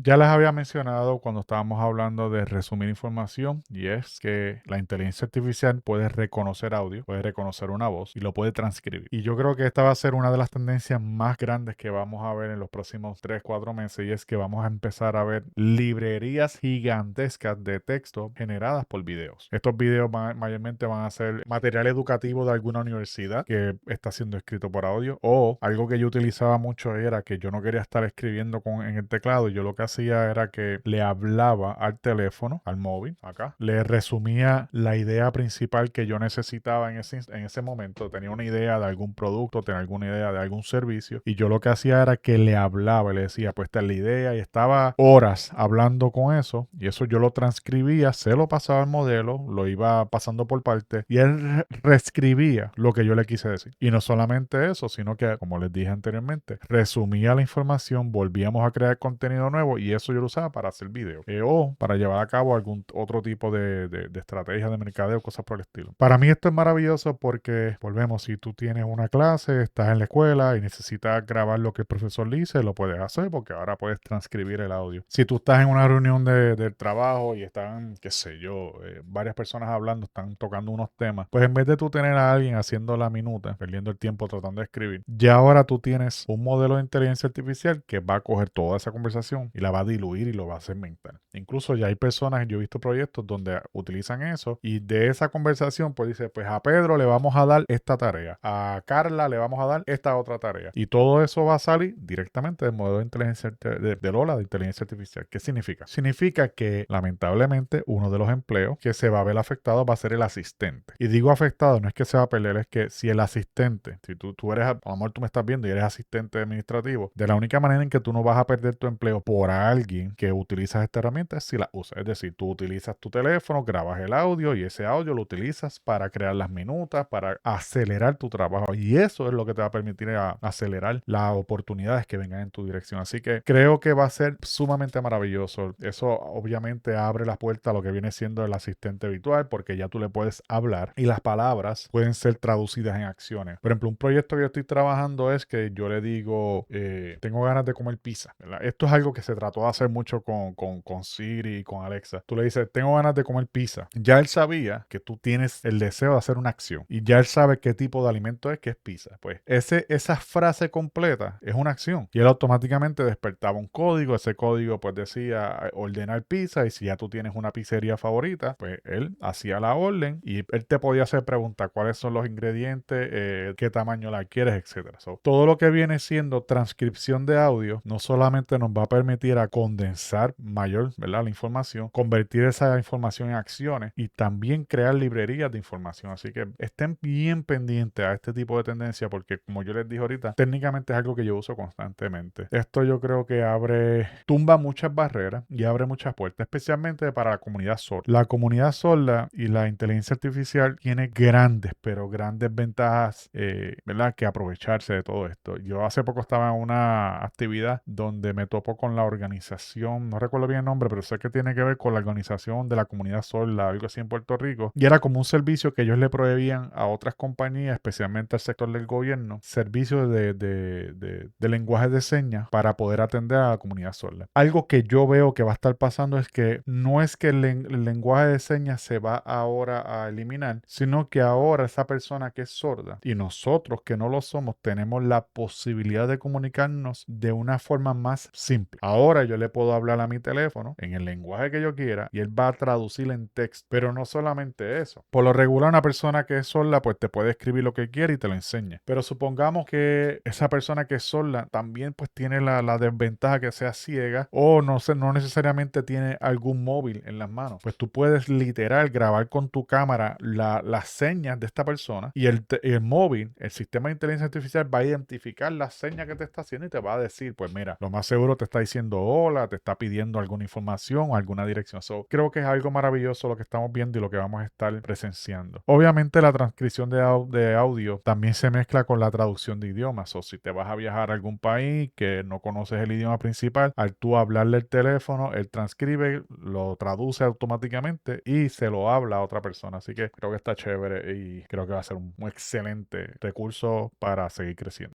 Ya les había mencionado cuando estábamos hablando de resumir información y es que la inteligencia artificial puede reconocer audio, puede reconocer una voz y lo puede transcribir. Y yo creo que esta va a ser una de las tendencias más grandes que vamos a ver en los próximos 3, 4 meses y es que vamos a empezar a ver librerías gigantescas de texto generadas por videos. Estos videos mayormente van a ser material educativo de alguna universidad que está siendo escrito por audio, o algo que yo utilizaba mucho era que yo no quería estar escribiendo en el teclado y yo lo que hacía era que le hablaba al teléfono, al móvil, acá, le resumía la idea principal que yo necesitaba en ese momento. Tenía una idea de algún producto, tenía alguna idea de algún servicio y yo lo que hacía era que le hablaba y le decía, pues esta es la idea, y estaba horas hablando con eso y eso yo lo transcribía, se lo pasaba al modelo, lo iba pasando por partes y él reescribía lo que yo le quise decir. Y no solamente eso, sino que, como les dije anteriormente, resumía la información, volvíamos a crear contenido nuevo y eso yo lo usaba para hacer video o para llevar a cabo algún otro tipo de estrategia de mercadeo, cosas por el estilo. Para mí esto es maravilloso porque, volvemos, si tú tienes una clase, estás en la escuela y necesitas grabar lo que el profesor dice, lo puedes hacer porque ahora puedes transcribir el audio. Si tú estás en una reunión del trabajo y están, qué sé yo, varias personas hablando, están tocando unos temas, pues en vez de tú tener a alguien haciendo la minuta, perdiendo el tiempo tratando de escribir, ya ahora tú tienes un modelo de inteligencia artificial que va a coger toda esa conversación y la va a diluir y lo va a segmentar. Incluso ya hay personas, yo he visto proyectos donde utilizan eso y de esa conversación pues dice, pues a Pedro le vamos a dar esta tarea, a Carla le vamos a dar esta otra tarea y todo eso va a salir directamente del modelo de inteligencia de Lola de inteligencia artificial. ¿Qué significa? Significa que lamentablemente uno de los empleos que se va a ver afectado va a ser el asistente. Y digo afectado, no es que se va a perder, es que si el asistente, si tú eres, a lo mejor tú me estás viendo y eres asistente administrativo, de la única manera en que tú no vas a perder tu empleo por alguien que utiliza esta herramienta es si la usas. Es decir, tú utilizas tu teléfono, grabas el audio y ese audio lo utilizas para crear las minutas, para acelerar tu trabajo. Y eso es lo que te va a permitir acelerar las oportunidades que vengan en tu dirección. Así que creo que va a ser sumamente maravilloso. Eso obviamente abre la puerta a lo que viene siendo el asistente virtual porque ya tú le puedes hablar y las palabras pueden ser traducidas en acciones. Por ejemplo, un proyecto que yo estoy trabajando es que yo le digo, tengo ganas de comer pizza, ¿verdad? Esto es algo que se trató de hacer mucho con Siri y con Alexa. Tú le dices, tengo ganas de comer pizza. Ya él sabía que tú tienes el deseo de hacer una acción y ya él sabe qué tipo de alimento es, que es pizza. Pues esa frase completa es una acción y él automáticamente despertaba un código. Ese código pues decía ordenar pizza y si ya tú tienes una pizzería favorita, pues él hacía la orden y él te podía hacer preguntas cuáles son los ingredientes, qué tamaño la quieres, etcétera. So, todo lo que viene siendo transcripción de audio no solamente nos va a permitir a condensar mayor, ¿verdad?, la información, convertir esa información en acciones y también crear librerías de información. Así que estén bien pendientes a este tipo de tendencia porque, como yo les dije ahorita, técnicamente es algo que yo uso constantemente. Esto yo creo que tumba muchas barreras y abre muchas puertas, especialmente para la comunidad sorda. La comunidad sorda y la inteligencia artificial tiene grandes, pero grandes ventajas, ¿verdad?, que aprovecharse de todo esto. Yo hace poco estaba en una actividad donde me topo con la organización, no recuerdo bien el nombre, pero sé que tiene que ver con la organización de la comunidad sorda, algo así en Puerto Rico, y era como un servicio que ellos le proveían a otras compañías, especialmente al sector del gobierno, servicios de lenguaje de señas para poder atender a la comunidad sorda. Algo que yo veo que va a estar pasando es que no es que el lenguaje de señas se va ahora a eliminar, sino que ahora esa persona que es sorda y nosotros que no lo somos tenemos la posibilidad de comunicarnos de una forma más simple. Ahora yo le puedo hablar a mi teléfono en el lenguaje que yo quiera y él va a traducir en texto, pero no solamente eso. Por lo regular una persona que es sorda pues te puede escribir lo que quiere y te lo enseña, pero supongamos que esa persona que es sorda también pues tiene la desventaja que sea ciega o no necesariamente tiene algún móvil en las manos. Pues tú puedes literal grabar con tu cámara las señas de esta persona y el móvil, el sistema de inteligencia artificial va a identificar la seña que te está haciendo y te va a decir, pues mira, lo más seguro te está diciendo hola, te está pidiendo alguna información o alguna dirección. So, creo que es algo maravilloso lo que estamos viendo y lo que vamos a estar presenciando. Obviamente la transcripción de audio también se mezcla con la traducción de idiomas. O si te vas a viajar a algún país que no conoces el idioma principal, al tú hablarle el teléfono, él transcribe, lo traduce automáticamente y se lo habla a otra persona. Así que creo que está chévere y creo que va a ser un excelente recurso para seguir creciendo.